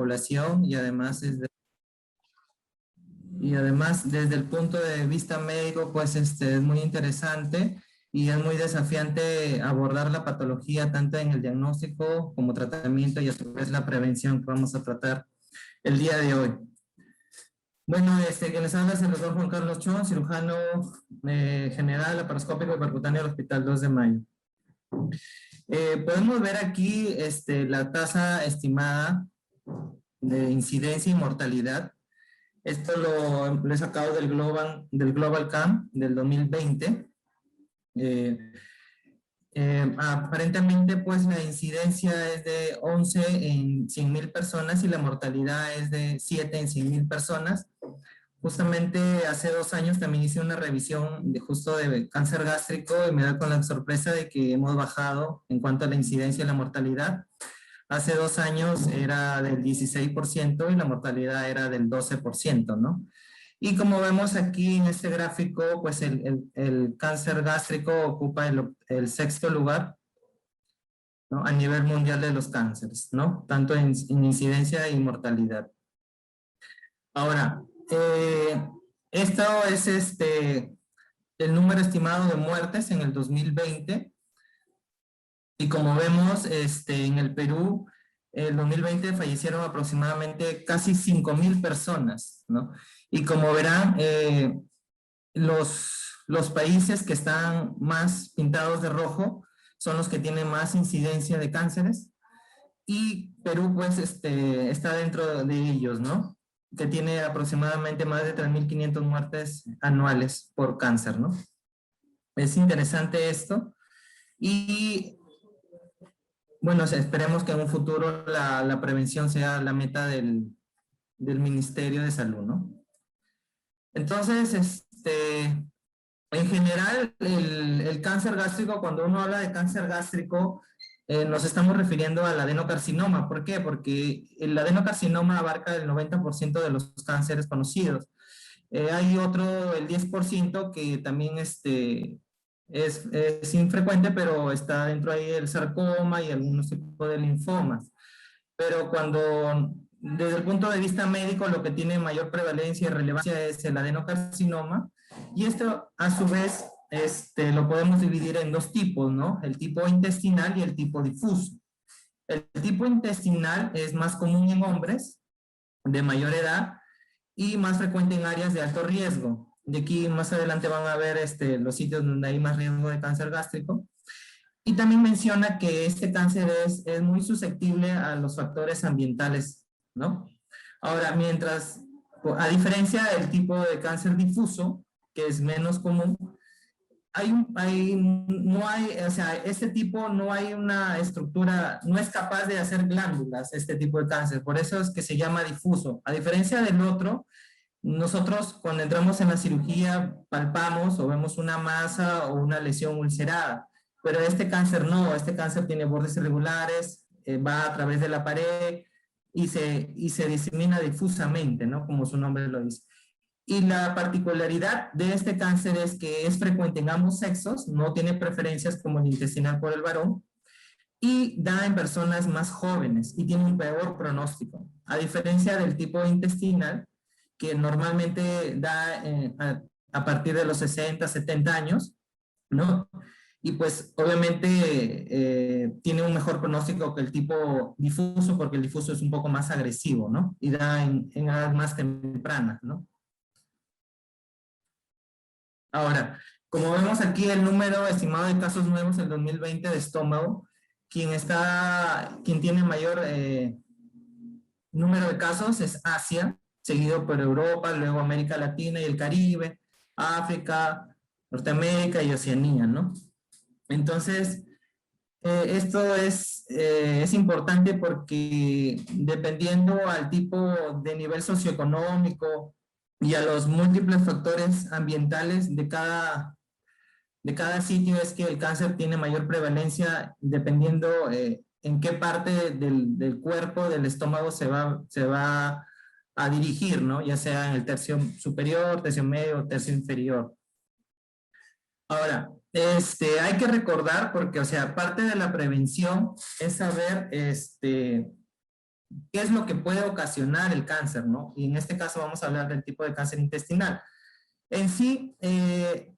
población y además desde el punto de vista médico, pues es muy interesante y es muy desafiante abordar la patología tanto en el diagnóstico como tratamiento y a su vez la prevención que vamos a tratar el día de hoy. Bueno, quien les habla es el doctor Juan Carlos Chon, cirujano general, laparoscópico y percutáneo del Hospital 2 de Mayo. Podemos ver aquí la tasa estimada de incidencia y mortalidad. Esto lo he sacado del Global Cam del 2020. Aparentemente, pues la incidencia es de 11 en 100,000 personas y la mortalidad es de 7 en 100,000 personas. Justamente hace 2 años también hice una revisión justo de cáncer gástrico y me da con la sorpresa de que hemos bajado en cuanto a la incidencia y la mortalidad. Hace 2 años era del 16% y la mortalidad era del 12%, ¿no? Y como vemos aquí en este gráfico, pues el cáncer gástrico ocupa el 6º lugar, ¿no? A nivel mundial de los cánceres, ¿no? Tanto en incidencia y mortalidad. Ahora, esto es el número estimado de muertes en el 2020. Y como vemos, en el Perú, el 2020 fallecieron aproximadamente casi 5,000 personas, ¿no? Y como verán, los países que están más pintados de rojo son los que tienen más incidencia de cánceres. Y Perú, pues, está dentro de ellos, ¿no? Que tiene aproximadamente más de 3,500 muertes anuales por cáncer, ¿no? Es interesante esto. Y bueno, esperemos que en un futuro la prevención sea la meta del Ministerio de Salud, ¿no? Entonces, en general, el cáncer gástrico, cuando uno habla de cáncer gástrico, nos estamos refiriendo al adenocarcinoma. ¿Por qué? Porque el adenocarcinoma abarca el 90% de los cánceres conocidos. Hay otro, el 10%, que también es infrecuente, pero está dentro ahí el sarcoma y algunos tipos de linfomas. Pero desde el punto de vista médico, lo que tiene mayor prevalencia y relevancia es el adenocarcinoma, y esto a su vez lo podemos dividir en 2 tipos, ¿no? El tipo intestinal y el tipo difuso. El tipo intestinal es más común en hombres de mayor edad y más frecuente en áreas de alto riesgo. De aquí más adelante van a ver los sitios donde hay más riesgo de cáncer gástrico. Y también menciona que este cáncer es muy susceptible a los factores ambientales, ¿no? Ahora, a diferencia del tipo de cáncer difuso, que es menos común, o sea, este tipo no hay una estructura, no es capaz de hacer glándulas, este tipo de cáncer, por eso es que se llama difuso. A diferencia del otro, nosotros cuando entramos en la cirugía palpamos o vemos una masa o una lesión ulcerada, pero este cáncer no, este cáncer tiene bordes irregulares, va a través de la pared y se disemina difusamente, ¿no? Como su nombre lo dice. Y la particularidad de este cáncer es que es frecuente en ambos sexos, no tiene preferencias como el intestinal por el varón, y da en personas más jóvenes y tiene un peor pronóstico. A diferencia del tipo intestinal, que normalmente da a partir de los 60, 70 años, ¿no? Y pues obviamente tiene un mejor pronóstico que el tipo difuso, porque el difuso es un poco más agresivo, ¿no? Y da en edades más tempranas, ¿no? Ahora, como vemos aquí el número estimado de casos nuevos en 2020 de estómago, quien tiene mayor número de casos es Asia, seguido por Europa, luego América Latina y el Caribe, África, Norteamérica y Oceanía, ¿no? Entonces, esto es importante porque dependiendo al tipo de nivel socioeconómico y a los múltiples factores ambientales de cada sitio, es que el cáncer tiene mayor prevalencia dependiendo en qué parte del cuerpo, del estómago se va a dirigir, ¿no? Ya sea en el tercio superior, tercio medio o tercio inferior. Ahora, hay que recordar, porque, o sea, parte de la prevención es saber, qué es lo que puede ocasionar el cáncer, ¿no? Y en este caso vamos a hablar del tipo de cáncer intestinal. En sí,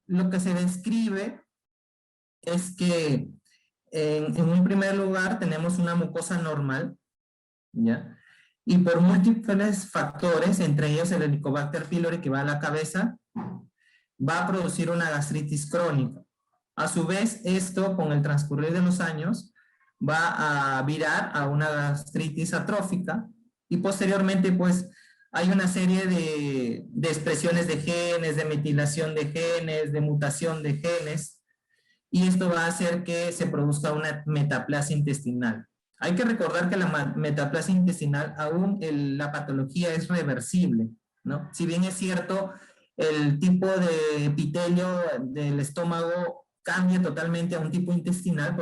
lo que se describe es que en un primer lugar tenemos una mucosa normal, ¿ya? Y por múltiples factores, entre ellos el Helicobacter pylori que va a la cabeza, va a producir una gastritis crónica. A su vez, esto con el transcurrir de los años va a virar a una gastritis atrófica y posteriormente pues hay una serie de expresiones de genes, de metilación de genes, de mutación de genes, y esto va a hacer que se produzca una metaplasia intestinal. Hay que recordar que la metaplasia intestinal, aún la patología es reversible, ¿no? Si bien es cierto, el tipo de epitelio del estómago cambia totalmente a un tipo intestinal,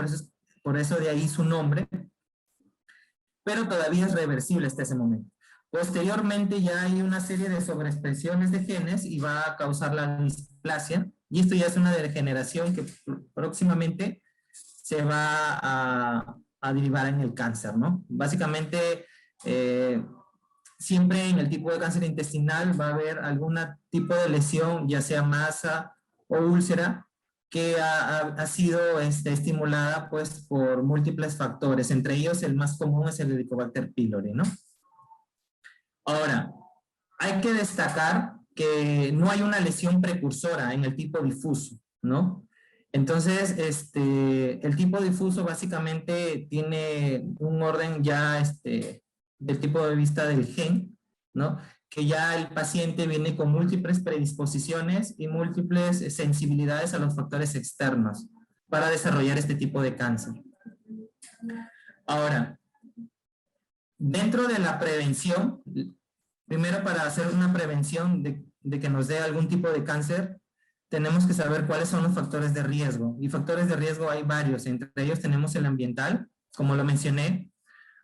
por eso de ahí su nombre, pero todavía es reversible hasta ese momento. Posteriormente ya hay una serie de sobreexpresiones de genes y va a causar la displasia, y esto ya es una degeneración que próximamente se va a derivar en el cáncer, ¿no? Básicamente, siempre en el tipo de cáncer intestinal va a haber algún tipo de lesión, ya sea masa o úlcera, que ha sido estimulada pues por múltiples factores, entre ellos el más común es el Helicobacter pylori, ¿no? Ahora, hay que destacar que no hay una lesión precursora en el tipo difuso, ¿no? Entonces, el tipo difuso básicamente tiene un orden ya del tipo de vista del gen, ¿no? Que ya el paciente viene con múltiples predisposiciones y múltiples sensibilidades a los factores externos para desarrollar este tipo de cáncer. Ahora, dentro de la prevención, primero para hacer una prevención de que nos dé algún tipo de cáncer, tenemos que saber cuáles son los factores de riesgo. Y factores de riesgo hay varios, entre ellos tenemos el ambiental, como lo mencioné.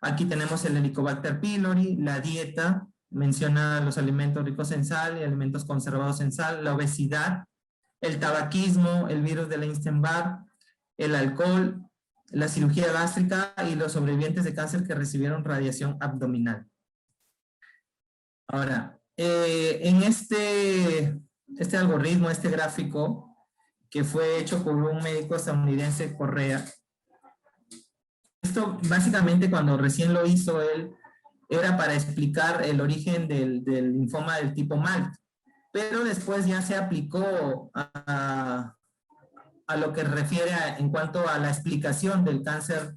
Aquí tenemos el Helicobacter pylori, la dieta, menciona los alimentos ricos en sal y alimentos conservados en sal, la obesidad, el tabaquismo, el virus de la Epstein-Barr, el alcohol, la cirugía gástrica y los sobrevivientes de cáncer que recibieron radiación abdominal. Ahora, en este algoritmo, este gráfico, que fue hecho por un médico estadounidense, Correa, esto básicamente cuando recién lo hizo él, era para explicar el origen del linfoma del tipo MALT, pero después ya se aplicó a lo que refiere en cuanto a la explicación del cáncer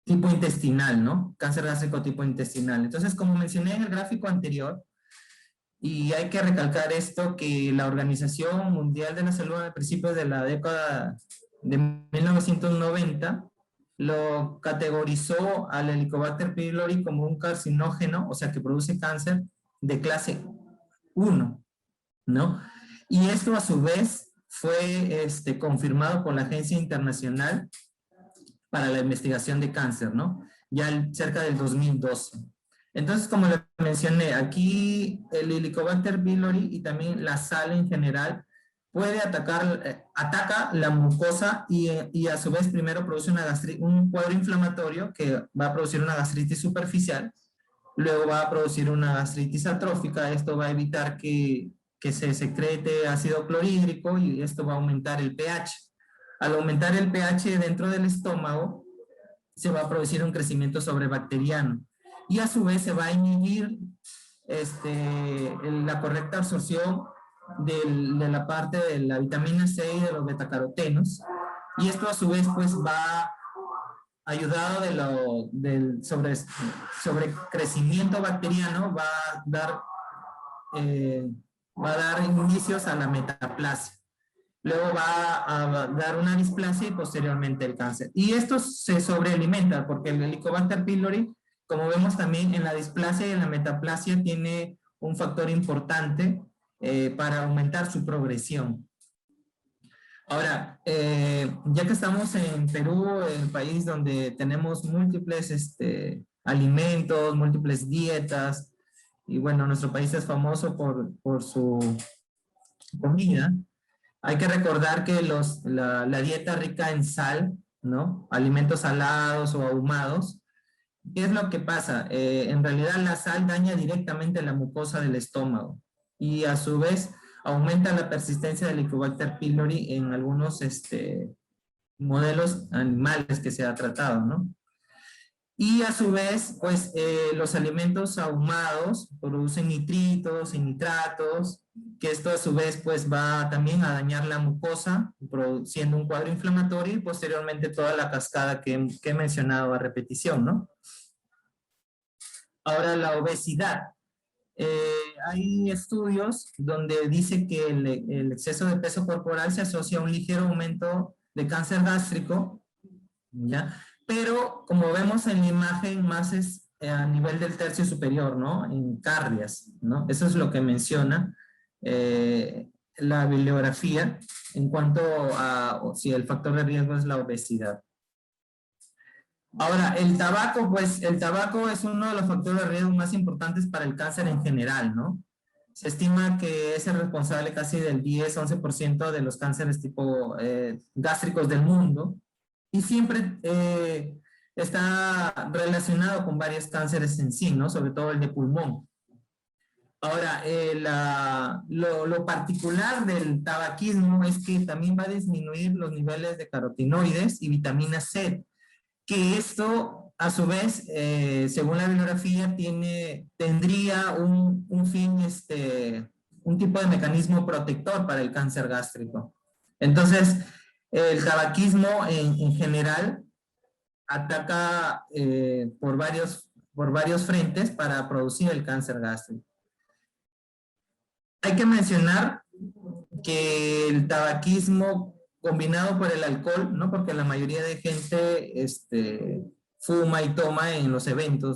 tipo intestinal, ¿no? Cáncer gástrico tipo intestinal. Entonces, como mencioné en el gráfico anterior, y hay que recalcar esto, que la Organización Mundial de la Salud a principios de la década de 1990 lo categorizó al Helicobacter pylori como un carcinógeno, o sea, que produce cáncer de clase 1, ¿no? Y esto a su vez fue confirmado por la Agencia Internacional para la Investigación de Cáncer, ¿no? Ya cerca del 2012. Entonces, como le mencioné, aquí el Helicobacter pylori y también la sal en general puede ataca la mucosa y a su vez primero produce un cuadro inflamatorio que va a producir una gastritis superficial, luego va a producir una gastritis atrófica. Esto va a evitar que se secrete ácido clorhídrico y esto va a aumentar el pH. Al aumentar el pH dentro del estómago, se va a producir un crecimiento sobrebacteriano y a su vez se va a inhibir la correcta absorción de la parte de la vitamina C y de los betacarotenos, y esto a su vez pues va ayudado del sobrecrecimiento bacteriano, va a dar inicios a la metaplasia. Luego va a dar una displasia y posteriormente el cáncer. Y esto se sobrealimenta porque el Helicobacter pylori, como vemos también en la displasia y en la metaplasia, tiene un factor importante para aumentar su progresión. Ahora, ya que estamos en Perú, el país donde tenemos múltiples alimentos, múltiples dietas, y bueno, nuestro país es famoso por su comida, hay que recordar que la dieta rica en sal, ¿no? Alimentos salados o ahumados, ¿Qué es lo que pasa? En realidad la sal daña directamente la mucosa del estómago y a su vez aumenta la persistencia del Helicobacter pylori en algunos modelos animales que se ha tratado, ¿no? Y a su vez, pues los alimentos ahumados producen nitritos y nitratos, que esto a su vez pues va también a dañar la mucosa, produciendo un cuadro inflamatorio y posteriormente toda la cascada que he mencionado a repetición, ¿no? Ahora la obesidad. Hay estudios donde dice que el exceso de peso corporal se asocia a un ligero aumento de cáncer gástrico, ¿ya? Pero como vemos en la imagen, más es a nivel del tercio superior, ¿no? En cardias, ¿no? Eso es lo que menciona la bibliografía en cuanto a si el factor de riesgo es la obesidad. Ahora, el tabaco, pues el tabaco es uno de los factores de riesgo más importantes para el cáncer en general, ¿no? Se estima que es el responsable casi del 10-11% de los cánceres tipo gástricos del mundo y siempre está relacionado con varios cánceres en sí, ¿no? Sobre todo el de pulmón. Ahora, lo particular del tabaquismo es que también va a disminuir los niveles de carotenoides y vitamina C, que esto, a su vez, según la bibliografía, tendría un fin, un tipo de mecanismo protector para el cáncer gástrico. Entonces, el tabaquismo en general ataca por varios frentes para producir el cáncer gástrico. Hay que mencionar que el tabaquismo combinado por el alcohol, ¿no? Porque la mayoría de gente fuma y toma en los eventos